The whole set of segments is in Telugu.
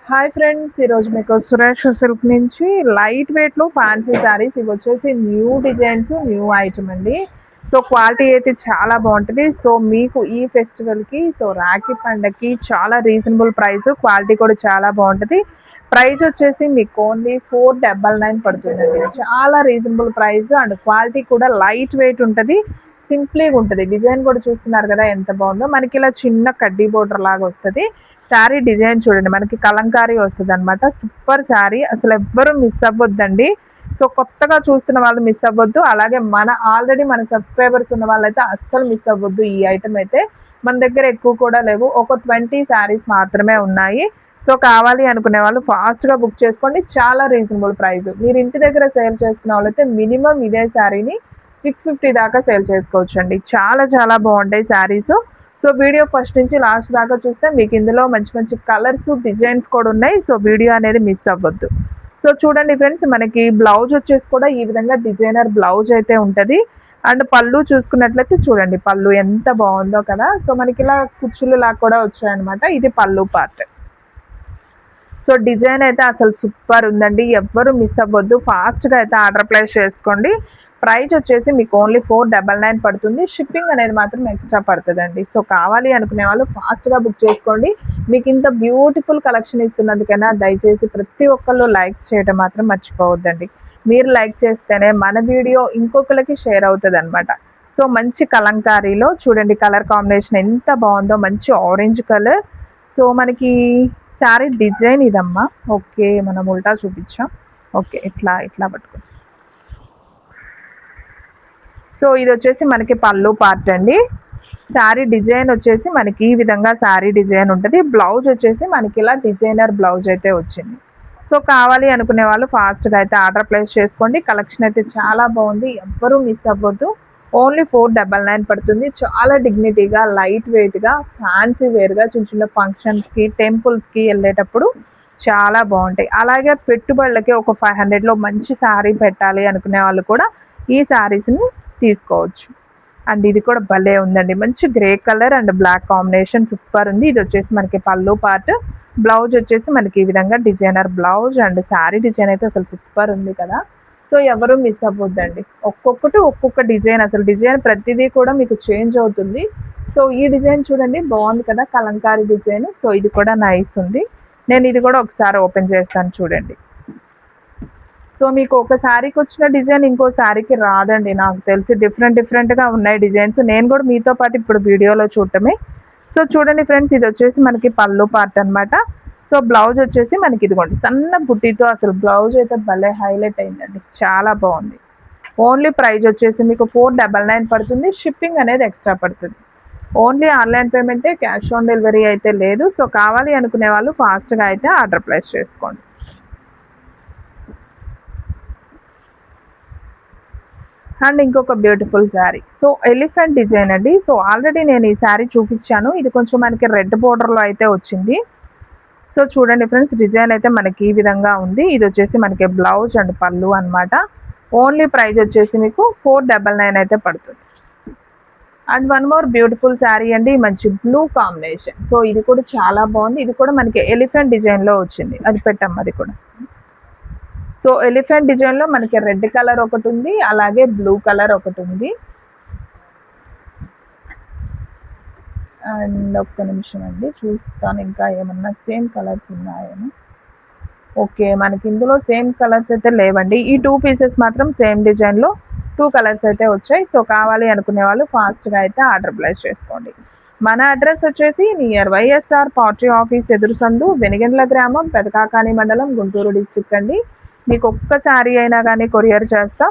హాయ్ ఫ్రెండ్స్, ఈరోజు మీకు సురేష్ సిల్క్ నుంచి లైట్ వెయిట్లో ఫ్యాన్సీ శారీస్ ఇవి వచ్చేసి న్యూ డిజైన్స్, న్యూ ఐటమ్ అండి. సో క్వాలిటీ అయితే చాలా బాగుంటుంది. సో మీకు ఈ ఫెస్టివల్కి, సో రాఖీ పండగకి చాలా రీజనబుల్ ప్రైస్, క్వాలిటీ కూడా చాలా బాగుంటుంది. ప్రైస్ వచ్చేసి మీకు ఓన్లీ 499 పడుతుందండి. చాలా రీజనబుల్ ప్రైస్ అండ్ క్వాలిటీ కూడా లైట్ వెయిట్ ఉంటుంది, సింప్లీగా ఉంటుంది. డిజైన్ కూడా చూస్తున్నారు కదా ఎంత బాగుందో. మనకి ఇలా చిన్న కడ్డీ బోర్డర్ లాగా వస్తుంది. శారీ డిజైన్ చూడండి, మనకి కలంకారీ వస్తుంది అనమాట. సూపర్ శారీ, అసలు ఎవ్వరూ మిస్ అవ్వద్దండి. సో కొత్తగా చూస్తున్న వాళ్ళు మిస్ అవ్వద్దు, అలాగే ఆల్రెడీ మన సబ్స్క్రైబర్స్ ఉన్న వాళ్ళైతే అస్సలు మిస్ అవ్వద్దు. ఈ ఐటమ్ అయితే మన దగ్గర ఎక్కువ కూడా లేవు, ఒక 20 శారీస్ మాత్రమే ఉన్నాయి. సో కావాలి అనుకునే వాళ్ళు ఫాస్ట్గా బుక్ చేసుకోండి. చాలా రీజనబుల్ ప్రైస్. మీరు ఇంటి దగ్గర సేల్ చేసుకునే వాళ్ళైతే మినిమం ఇదే శారీని 650 దాకా సేల్ చేసుకోవచ్చు అండి. చాలా చాలా బాగుంటాయి శారీస్. సో వీడియో ఫస్ట్ నుంచి లాస్ట్ దాకా చూస్తే మీకు ఇందులో మంచి మంచి కలర్స్, డిజైన్స్ కూడా ఉన్నాయి. సో వీడియో అనేది మిస్ అవ్వద్దు. సో చూడండి ఫ్రెండ్స్, మనకి బ్లౌజ్ వచ్చేసి కూడా ఈ విధంగా డిజైనర్ బ్లౌజ్ అయితే ఉంటుంది. అండ్ పళ్ళు చూసుకున్నట్లయితే చూడండి, పళ్ళు ఎంత బాగుందో కదా. సో మనకి ఇలా కుచ్చులు లాగా కూడా వచ్చాయన్నమాట. ఇది పళ్ళు పార్ట్. సో డిజైన్ అయితే అసలు సూపర్ ఉందండి, ఎవ్వరు మిస్ అవ్వద్దు. ఫాస్ట్గా అయితే ఆర్డర్ ప్లేస్ చేసుకోండి. ప్రైస్ వచ్చేసి మీకు ఓన్లీ 499 పడుతుంది. షిప్పింగ్ అనేది మాత్రం ఎక్స్ట్రా పడుతుందండి. సో కావాలి అనుకునే వాళ్ళు ఫాస్ట్గా బుక్ చేసుకోండి. మీకు ఇంత బ్యూటిఫుల్ కలెక్షన్ ఇస్తున్నందుకైనా దయచేసి ప్రతి ఒక్కళ్ళు లైక్ చేయడం మాత్రం మర్చిపోవద్దండి. మీరు లైక్ చేస్తేనే మన వీడియో ఇంకొకరికి షేర్ అవుతుంది అనమాట. సో మంచి కలంకారీలో చూడండి, కలర్ కాంబినేషన్ ఎంత బాగుందో, మంచి ఆరెంజ్ కలర్. సో మనకి శారీ డిజైన్ ఇదమ్మా. ఓకే, మనం ఉల్టా చూపించాం. ఓకే, ఇట్లా ఇట్లా పట్టుకో. సో ఇది వచ్చేసి మనకి పళ్ళు పార్ట్ అండి. శారీ డిజైన్ వచ్చేసి మనకి ఈ విధంగా శారీ డిజైన్ ఉంటుంది. బ్లౌజ్ వచ్చేసి మనకి ఇలా డిజైనర్ బ్లౌజ్ అయితే వచ్చింది. సో కావాలి అనుకునే వాళ్ళు ఫాస్ట్గా అయితే ఆర్డర్ ప్లేస్ చేసుకోండి. కలెక్షన్ అయితే చాలా బాగుంది, ఎవ్వరూ మిస్ అవ్వద్దు. ఓన్లీ 499 పడుతుంది. చాలా డిగ్నిటీగా, లైట్ వెయిట్గా, ఫ్యాన్సీ వేర్గా చిన్న చిన్న ఫంక్షన్స్కి, టెంపుల్స్కి వెళ్ళేటప్పుడు చాలా బాగుంటాయి. అలాగే పెట్టుబడులకి ఒక 500లో మంచి శారీ పెట్టాలి అనుకునే వాళ్ళు కూడా ఈ శారీస్ని తీసుకోవచ్చు. అండ్ ఇది కూడా భలే ఉందండి, మంచి grey colour and black combination super ఉంది. ఇది వచ్చేసి మనకి పళ్ళు పార్ట్. బ్లౌజ్ వచ్చేసి మనకి ఈ విధంగా designer blouse and sari design అయితే అసలు సూపర్ ఉంది కదా. సో ఎవరు మిస్ అవ్వద్దండి. ఒక్కొక్కటి ఒక్కొక్క డిజైన్, అసలు డిజైన్ ప్రతిదీ కూడా మీకు చేంజ్ అవుతుంది. సో ఈ డిజైన్ చూడండి, బాగుంది కదా, కలంకారీ డిజైన్. సో ఇది కూడా నైస్ ఉంది. నేను ఇది కూడా ఒకసారి ఓపెన్ చేస్తాను చూడండి. సో మీకు ఒక శారీకి వచ్చిన డిజైన్ ఇంకో శారీకి రాదండి, నాకు తెలిసి డిఫరెంట్గా ఉన్నాయి డిజైన్స్. నేను కూడా మీతో పాటు ఇప్పుడు వీడియోలో చూడటమే. సో చూడండి ఫ్రెండ్స్, ఇది వచ్చేసి మనకి పళ్ళు పార్ట్ అనమాట. సో బ్లౌజ్ వచ్చేసి మనకి ఇదిగోండి సన్న బుట్టితో, అసలు బ్లౌజ్ అయితే భలే హైలైట్ అయిందండి, చాలా బాగుంది. ఓన్లీ ప్రైస్ వచ్చేసి మీకు 499 పడుతుంది. షిప్పింగ్ అనేది ఎక్స్ట్రా పడుతుంది. ఓన్లీ ఆన్లైన్ పేమెంటే, క్యాష్ ఆన్ డెలివరీ అయితే లేదు. సో కావాలి అనుకునే వాళ్ళు ఫాస్ట్గా అయితే ఆర్డర్ ప్లేస్ చేసుకోండి. అండ్ ఇంకొక beautiful sari. So elephant design అండి. సో ఆల్రెడీ నేను ఈ శారీ చూపించాను. ఇది కొంచెం మనకి రెడ్ బోర్డర్లో అయితే వచ్చింది. సో చూడండి ఫ్రెండ్స్, డిజైన్ అయితే మనకి ఈ విధంగా ఉంది. ఇది వచ్చేసి మనకి బ్లౌజ్ అండ్ పళ్ళు అనమాట. ఓన్లీ ప్రైస్ వచ్చేసి మీకు 499 అయితే పడుతుంది. And one more beautiful sari అండి, మంచి బ్లూ కాంబినేషన్. సో ఇది కూడా చాలా బాగుంది. ఇది కూడా మనకి ఎలిఫెంట్ డిజైన్లో వచ్చింది. అది పెట్టాం అది కూడా. సో ఎలిఫెంట్ డిజైన్లో మనకి రెడ్ కలర్ ఒకటి ఉంది, అలాగే బ్లూ కలర్ ఒకటి ఉంది. అండ్ ఒక్క నిమిషం అండి, చూస్తాను ఇంకా ఏమన్నా సేమ్ కలర్స్ ఉన్నాయేమో. ఓకే, మనకి ఇందులో సేమ్ కలర్స్ అయితే లేవండి. ఈ 2 పీసెస్ మాత్రం సేమ్ డిజైన్లో 2 కలర్స్ అయితే వచ్చాయి. సో కావాలి అనుకునే వాళ్ళు ఫాస్ట్గా అయితే ఆర్డర్ ప్లేస్ చేసుకోండి. మన అడ్రస్ వచ్చేసి నియర్ వైఎస్ఆర్ పార్టీ ఆఫీస్ ఎదురు సందు, వెనిగండ్ల గ్రామం, పెదకాకాని మండలం, గుంటూరు డిస్ట్రిక్ట్ అండి. మీకు ఒక్క శారీ అయినా కానీ కొరియర్ చేస్తాం.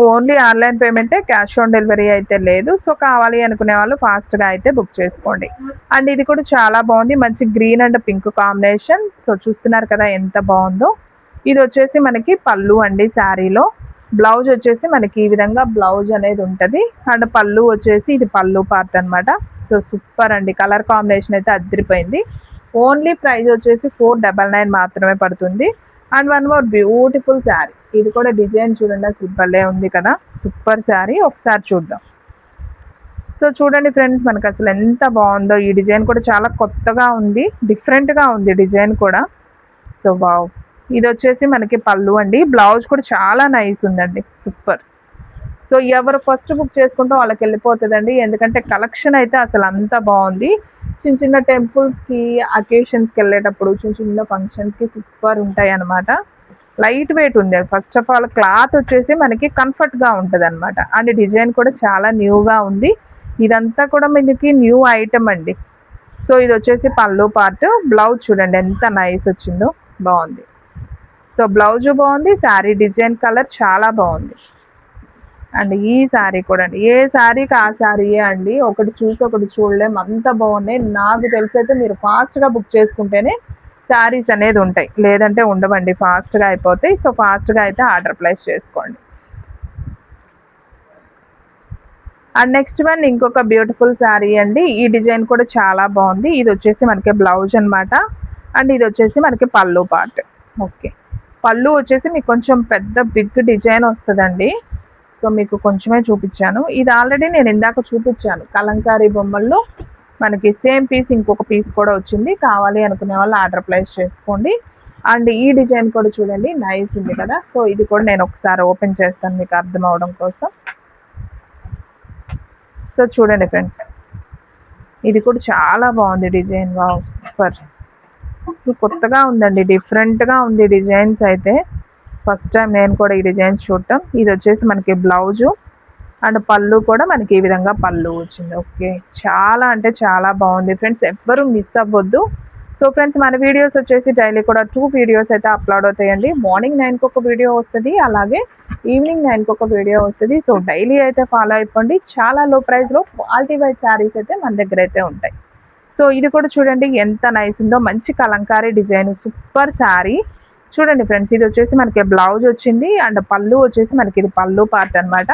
ఓన్లీ ఆన్లైన్ పేమెంటే, క్యాష్ ఆన్ డెలివరీ అయితే లేదు. సో కావాలి అనుకునే వాళ్ళు ఫాస్ట్గా అయితే బుక్ చేసుకోండి. అండ్ ఇది కూడా చాలా బాగుంది, మంచి green and pink combination. So చూస్తున్నారు కదా ఎంత బాగుందో. ఇది వచ్చేసి మనకి పళ్ళు అండి శారీలో. బ్లౌజ్ వచ్చేసి మనకి ఈ విధంగా బ్లౌజ్ అనేది ఉంటుంది. అండ్ పళ్ళు వచ్చేసి ఇది పళ్ళు పార్ట్ అనమాట. సో సూపర్ అండి, కలర్ కాంబినేషన్ అయితే అదిరిపోయింది. ఓన్లీ ప్రైస్ వచ్చేసి 499 మాత్రమే పడుతుంది. And one more beautiful sari. ఇది కూడా డిజైన్ చూడండి, అసలు భలే ఉంది కదా, సూపర్ శారీ. ఒకసారి చూద్దాం. సో చూడండి ఫ్రెండ్స్, మనకు అసలు ఎంత బాగుందో. ఈ డిజైన్ కూడా చాలా కొత్తగా ఉంది, డిఫరెంట్గా ఉంది డిజైన్ కూడా. సో వావ్, ఇది వచ్చేసి మనకి పళ్ళు అండి. బ్లౌజ్ కూడా చాలా నైస్ ఉందండి, సూపర్. సో ఎవరు ఫస్ట్ బుక్ చేసుకుంటే వాళ్ళకి వెళ్ళిపోతుందండి, ఎందుకంటే కలెక్షన్ అయితే అసలు అంత బాగుంది. చిన్న చిన్న టెంపుల్స్కి, అకేషన్స్కి వెళ్ళేటప్పుడు, చిన్న చిన్న ఫంక్షన్స్కి సూపర్ ఉంటాయి అన్నమాట. లైట్ వెయిట్ ఉంది. ఫస్ట్ ఆఫ్ ఆల్ క్లాత్ వచ్చేసి మనకి కంఫర్ట్గా ఉంటుంది అనమాట. అండ్ డిజైన్ కూడా చాలా న్యూగా ఉంది. ఇదంతా కూడా మనకి న్యూ ఐటమ్ అండి. సో ఇది వచ్చేసి పళ్ళు పార్ట్. బ్లౌజ్ చూడండి ఎంత నైస్ వచ్చిందో, బాగుంది. సో బ్లౌజ్ బాగుంది, శారీ డిజైన్ కలర్ చాలా బాగుంది. అండ్ ఈ శారీ కూడా అండి, ఏ శారీకి ఆ శారీయే అండి, ఒకటి చూసి ఒకటి చూడలేం, అంత బాగున్నాయి. నాకు తెలిసైతే మీరు ఫాస్ట్గా బుక్ చేసుకుంటేనే శారీస్ అనేది ఉంటాయి, లేదంటే ఉండవండి, ఫాస్ట్గా అయిపోతాయి. సో ఫాస్ట్గా అయితే ఆర్డర్ ప్లేస్ చేసుకోండి. అండ్ నెక్స్ట్ వన్ ఇంకొక బ్యూటిఫుల్ శారీ అండి. ఈ డిజైన్ కూడా చాలా బాగుంది. ఇది వచ్చేసి మనకి బ్లౌజ్ అనమాట. అండ్ ఇది వచ్చేసి మనకి పళ్ళు పార్ట్. ఓకే, పళ్ళు వచ్చేసి మీకు కొంచెం పెద్ద బిగ్ డిజైన్ వస్తుందండి. సో మీకు కొంచెమే చూపించాను. ఇది ఆల్రెడీ నేను ఇందాక చూపించాను, కలంకారీ బొమ్మల్లో మనకి సేమ్ పీస్ ఇంకొక పీస్ కూడా వచ్చింది. కావాలి అనుకునే వాళ్ళు ఆర్డర్ ప్లేస్ చేసుకోండి. అండ్ ఈ డిజైన్ కూడా చూడండి, నైస్ ఉంది కదా. సో ఇది కూడా నేను ఒకసారి ఓపెన్ చేస్తాను మీకు అర్థం అవడం కోసం. సో చూడండి ఫ్రెండ్స్, ఇది కూడా చాలా బాగుంది డిజైన్. Wow, super. సో కొత్తగా ఉందండి, డిఫరెంట్గా ఉంది డిజైన్స్ అయితే. ఫస్ట్ టైం నేను కూడా ఈ డిజైన్స్ చూడటం. ఇది వచ్చేసి మనకి బ్లౌజు అండ్ పళ్ళు కూడా మనకి ఈ విధంగా పళ్ళు వచ్చింది. ఓకే, చాలా అంటే చాలా బాగుంది ఫ్రెండ్స్, ఎవ్వరూ మిస్ అవ్వద్దు. సో ఫ్రెండ్స్, మన వీడియోస్ వచ్చేసి డైలీ కూడా 2 వీడియోస్ అయితే అప్లోడ్ అవుతాయండి. మార్నింగ్ 9కి ఒక వీడియో వస్తుంది, అలాగే ఈవినింగ్ 9కి ఒక వీడియో వస్తుంది. సో డైలీ అయితే ఫాలో అయిపోండి. చాలా లో ప్రైస్లో క్వాలిటీ వైజ్ శారీస్ అయితే మన దగ్గర అయితే ఉంటాయి. సో ఇది కూడా చూడండి ఎంత నైస్ ఉందో, మంచి కలంకారీ డిజైన్, సూపర్ శారీ. చూడండి ఫ్రెండ్స్, ఇది వచ్చేసి మనకి బ్లౌజ్ వచ్చింది అండ్ పళ్ళు వచ్చేసి మనకి ఇది పళ్ళు పార్ట్ అనమాట.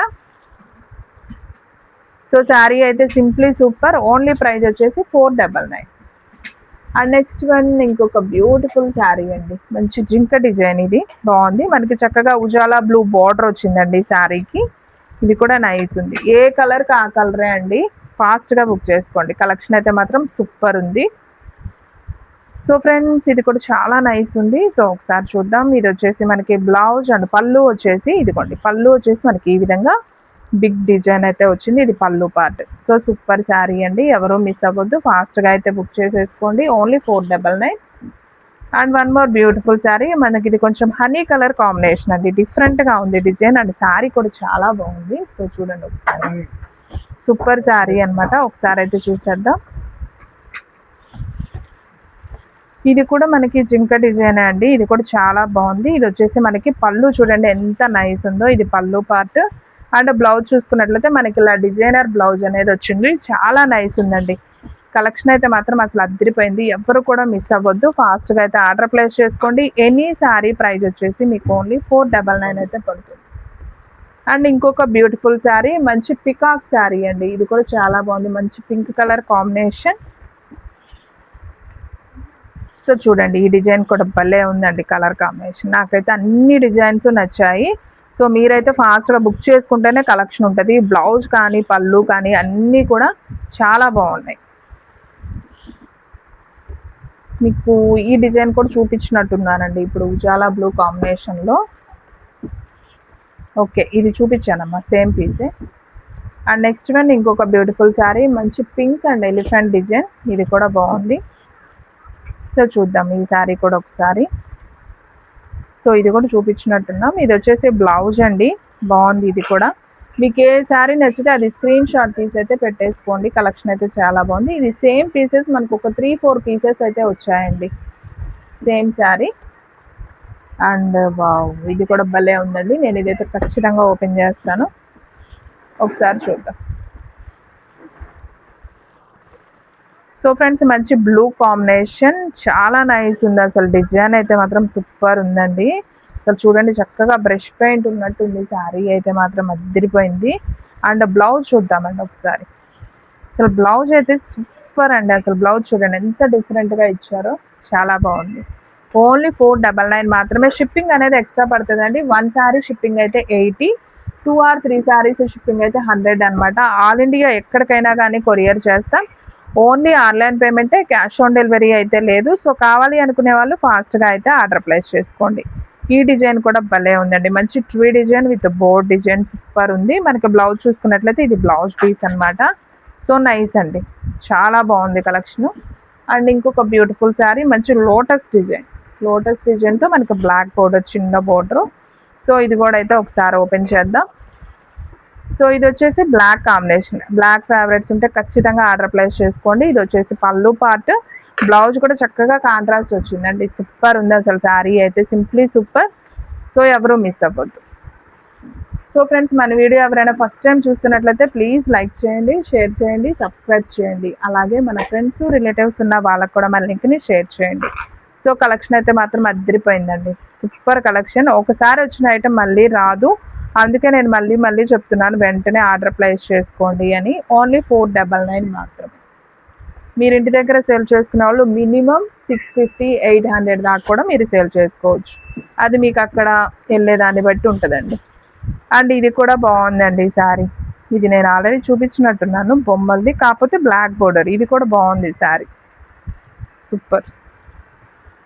సో శారీ అయితే సింప్లీ సూపర్. ఓన్లీ ప్రైస్ వచ్చేసి 499. అండ్ నెక్స్ట్ వన్ ఇంకొక బ్యూటిఫుల్ శారీ అండి, మంచి జింక డిజైన్. ఇది బాగుంది, మనకి చక్కగా ఉజాలా బ్లూ బార్డర్ వచ్చిందండి శారీకి. ఇది కూడా నైస్ ఉంది. ఏ కలర్కి ఆ కలరే అండి, ఫాస్ట్గా బుక్ చేసుకోండి. కలెక్షన్ అయితే మాత్రం సూపర్ ఉంది. సో ఫ్రెండ్స్, ఇది కూడా చాలా నైస్ ఉంది. సో ఒకసారి చూద్దాం. ఇది వచ్చేసి మనకి బ్లౌజ్ అండ్ పళ్ళు వచ్చేసి ఇదిగోండి, పళ్ళు వచ్చేసి మనకి ఈ విధంగా బిగ్ డిజైన్ అయితే వచ్చింది. ఇది పళ్ళు పార్ట్. సో సూపర్ శారీ అండి, ఎవరూ మిస్ అవ్వద్దు, ఫాస్ట్గా అయితే బుక్ చేసేసుకోండి. Only 499. And one more beautiful sari, మనకి ఇది కొంచెం హనీ కలర్ కాంబినేషన్ అండి, డిఫరెంట్గా ఉంది డిజైన్ అండ్ శారీ కూడా చాలా బాగుంది. సో చూడండి ఒకసారి, సూపర్ శారీ అనమాట. ఒకసారి అయితే చూసేద్దాం. ఇది కూడా మనకి జింక డిజైన్ అండి, ఇది కూడా చాలా బాగుంది. ఇది వచ్చేసి మనకి పళ్ళు చూడండి ఎంత నైస్ ఉందో, ఇది పళ్ళు పార్ట్. అండ్ బ్లౌజ్ చూసుకున్నట్లయితే మనకి ఇలా డిజైనర్ బ్లౌజ్ అనేది వచ్చింది, చాలా నైస్ ఉందండి. కలెక్షన్ అయితే మాత్రం అసలు అద్దరిపోయింది, ఎవరు కూడా మిస్ అవ్వద్దు, ఫాస్ట్గా అయితే ఆర్డర్ ప్లేస్ చేసుకోండి. ఎనీ శారీ ప్రైస్ వచ్చేసి మీకు ఓన్లీ 499 అయితే పడుతుంది. అండ్ ఇంకొక బ్యూటిఫుల్ శారీ, మంచి పికాక్ శారీ అండి. ఇది కూడా చాలా బాగుంది, మంచి పింక్ కలర్ కాంబినేషన్. సో చూడండి, ఈ డిజైన్ కూడా భలే ఉందండి కలర్ కాంబినేషన్. నాకైతే అన్ని డిజైన్స్ నచ్చాయి. సో మీరైతే ఫాస్ట్గా బుక్ చేసుకుంటేనే కలెక్షన్ ఉంటుంది. బ్లౌజ్ కానీ పళ్ళు కానీ అన్నీ కూడా చాలా బాగున్నాయి. మీకు ఈ డిజైన్ కూడా చూపించినట్టున్నానండి ఇప్పుడు, ఉజాలా బ్లూ కాంబినేషన్లో. ఓకే, ఇది చూపించానమ్మా, సేమ్ పీసే. అండ్ నెక్స్ట్ వన్ ఇంకొక బ్యూటిఫుల్ శారీ, మంచి పింక్ అండ్ ఎలిఫెంట్ డిజైన్. ఇది కూడా బాగుంది. సో చూద్దాం ఈ శారీ కూడా ఒకసారి. సో ఇది కూడా చూపించినట్టున్నాం. ఇది వచ్చేసి బ్లౌజ్ అండి, బాగుంది. ఇది కూడా మీకు ఏ శారీ నచ్చితే అది స్క్రీన్ షాట్ తీసి అయితే పెట్టేసుకోండి. కలెక్షన్ అయితే చాలా బాగుంది. ఇది సేమ్ పీసెస్ మనకు ఒక 3-4 పీసెస్ అయితే వచ్చాయండి, సేమ్ శారీ. అండ్ వావ్, ఇది కూడా భలే ఉందండి. నేను ఇదైతే ఖచ్చితంగా ఓపెన్ చేస్తాను, ఒకసారి చూద్దాం. సో ఫ్రెండ్స్, మంచి బ్లూ కాంబినేషన్, చాలా నైస్ ఉంది. అసలు డిజైన్ అయితే మాత్రం సూపర్ ఉందండి. అసలు చూడండి, చక్కగా బ్రష్ పెయింట్ ఉన్నట్టుంది శారీ అయితే మాత్రం, అద్దరిపోయింది. అండ్ బ్లౌజ్ చూద్దామండి ఒకసారి. అసలు బ్లౌజ్ అయితే సూపర్ అండి. అసలు బ్లౌజ్ చూడండి ఎంత డిఫరెంట్గా ఇచ్చారో, చాలా బాగుంది. ఓన్లీ 499 మాత్రమే. షిప్పింగ్ అనేది ఎక్స్ట్రా పడుతుందండి. 1 శారీ షిప్పింగ్ అయితే 80, 2 ఆర్ 3 శారీస్ షిప్పింగ్ అయితే 100 అనమాట. ఆల్ ఇండియా ఎక్కడికైనా కానీ కొరియర్ చేస్తాం. ఓన్లీ ఆన్లైన్ పేమెంటే, క్యాష్ ఆన్ డెలివరీ అయితే లేదు. సో కావాలి అనుకునే వాళ్ళు ఫాస్ట్గా అయితే ఆర్డర్ ప్లేస్ చేసుకోండి. ఈ డిజైన్ కూడా భలే ఉందండి, మంచి tree design with board design super ఉంది. మనకి బ్లౌజ్ చూసుకున్నట్లయితే ఇది బ్లౌజ్ పీస్ అనమాట. సో నైస్ అండి, చాలా బాగుంది కలెక్షను. అండ్ ఇంకొక బ్యూటిఫుల్ శారీ, మంచి లోటస్ డిజైన్తో మనకి బ్లాక్ బోర్డర్, చిన్న బోర్డరు. సో ఇది కూడా అయితే ఒకసారి ఓపెన్ చేద్దాం. సో ఇది వచ్చేసి బ్లాక్ కాంబినేషన్, బ్లాక్ ఫేవరెట్స్ ఉంటే ఖచ్చితంగా ఆర్డర్ ప్లేస్ చేసుకోండి. ఇది వచ్చేసి పళ్ళు పార్ట్, బ్లౌజ్ కూడా చక్కగా కాంట్రాస్ట్ వచ్చిందండి. సూపర్ ఉంది అసలు శారీ అయితే, సింప్లీ సూపర్. సో ఎవరు మిస్ అవ్వద్దు. సో ఫ్రెండ్స్, మన వీడియో ఎవరైనా ఫస్ట్ టైం చూస్తున్నట్లయితే ప్లీజ్ లైక్ చేయండి, షేర్ చేయండి, సబ్స్క్రైబ్ చేయండి. అలాగే మన ఫ్రెండ్స్, రిలేటివ్స్ ఉన్న వాళ్ళకు కూడా మన లింక్ని షేర్ చేయండి. సో కలెక్షన్ అయితే మాత్రం అదిరిపోయిందండి, సూపర్ కలెక్షన్. ఒకసారి వచ్చిన ఐటమ్ మళ్ళీ రాదు, అందుకే నేను మళ్ళీ చెప్తున్నాను, వెంటనే ఆర్డర్ ప్లేస్ చేసుకోండి అని. ఓన్లీ 499 మాత్రమే. మీరు ఇంటి దగ్గర సేల్ చేసుకునే వాళ్ళు మినిమం 650, 800 దాకా కూడా మీరు సేల్ చేసుకోవచ్చు. అది మీకు అక్కడ వెళ్ళేదాన్ని బట్టి ఉంటుందండి. అండ్ ఇది కూడా బాగుందండి ఈ శారీ, ఇది నేను ఆల్రెడీ చూపించినట్టున్నాను, బొమ్మలది, కాకపోతే బ్లాక్ బోర్డర్. ఇది కూడా బాగుంది శారీ, సూపర్.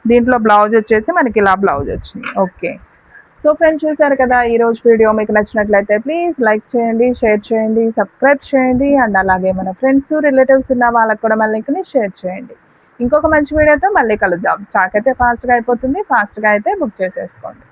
దీంట్లో బ్లౌజ్ వచ్చేసి మనకి ఇలా బ్లౌజ్ వచ్చింది. ఓకే. సో ఫ్రెండ్స్, చూసారు కదా ఈరోజు వీడియో. మీకు నచ్చినట్లయితే ప్లీజ్ లైక్ చేయండి, షేర్ చేయండి, సబ్స్క్రైబ్ చేయండి. అండ్ అలాగే మన ఫ్రెండ్స్, రిలేటివ్స్ ఉన్న వాళ్ళకి కూడా మన లింక్ని షేర్ చేయండి. ఇంకొక మంచి వీడియోతో మళ్ళీ కలుద్దాం. స్టాక్ అయితే ఫాస్ట్గా అయిపోతుంది, ఫాస్ట్గా అయితే బుక్ చేసేసుకోండి.